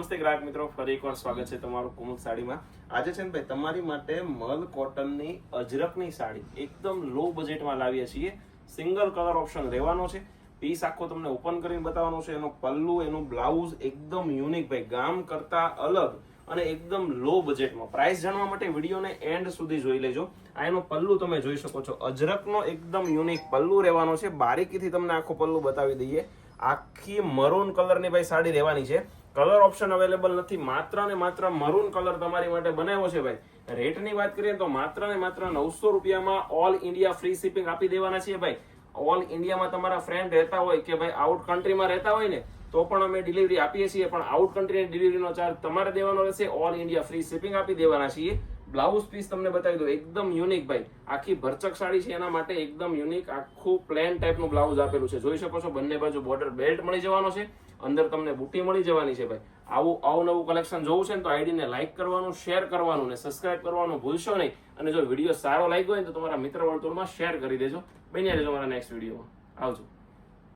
નમસ્તે ગ્રાહક મિત્રો, ફરી એકવાર સ્વાગત છે તમારું કુમુદ સાડીમાં. આજે છે ને ભાઈ તમારી માટે મલ કોટનની અજરકની સાડી એકદમ લો બજેટમાં લાવીએ છીએ. સિંગલ કલર ઓપ્શન રહેવાનો છે. પીસ આખો તમને ઓપન કરીને બતાવવાનો છે. એનો પલ્લુ, એનું બ્લાઉઝ એકદમ યુનિક ભાઈ, ગામ કરતા અલગ અને એકદમ લો બજેટમાં. પ્રાઇસ જાણવા માટે વિડીયોને એન્ડ સુધી જોઈ લેજો. આ એનો પલ્લુ તમે જોઈ શકો છો, અજરકનો એકદમ યુનિક પલ્લુ રહેવાનો છે. બારીકીથી તમને આખો પલ્લુ બતાવી દઈએ. આખી મરૂન કલરની ભાઈ સાડી રહેવાની છે. કલર ઓપ્શન અવેલેબલ નથી, માત્ર ને માત્ર મરૂન કલર તમારી માટે બનાવ્યો છે ભાઈ. રેટની વાત કરીએ તો માત્ર ને માત્ર 900 રૂપિયામાં ઓલ ઇન્ડિયા ફ્રી શિપિંગ આપી દેવાના છીએ ભાઈ. ઓલ ઇન્ડિયામાં તમારા ફ્રેન્ડ રહેતા હોય કે ભાઈ આઉટ કન્ટ્રીમાં રહેતા હોય ને તો પણ અમે ડિલિવરી આપીએ છીએ, પણ આઉટ કન્ટ્રીની ડિલિવરીનો ચાર્જ તમારે દેવાનો રહેશે. ઓલ ઇન્ડિયા ફ્રી શિપિંગ આપી દેવાના છીએ. બ્લાઉઝ પીસ તમને બતાવી દો, એકદમ યુનિક ભાઈ. આખી ભરચક સાડી છે, એના માટે એકદમ યુનિક આખું પ્લેન ટાઈપનું બ્લાઉઝ આપેલું છે. જોઈ શકો છો, બંને બાજુ બોર્ડર બેલ્ટ મળી જવાનો છે. અંદર તમને બુટ્ટી મળી જવાની છે ભાઈ. આવું નવું કલેક્શન જોવું છે ને તો આઈડીને લાઈક કરવાનું, શેર કરવાનું ને સબસ્ક્રાઇબ કરવાનું ભૂલશો નહીં. અને જો વિડીયો સારો લાગ્યો હોય તો તમારા મિત્ર વર્તુળમાં શેર કરી દેજો. બન્યા રહેજો મારા નેક્સ્ટ વિડીયોમાં. આવજો.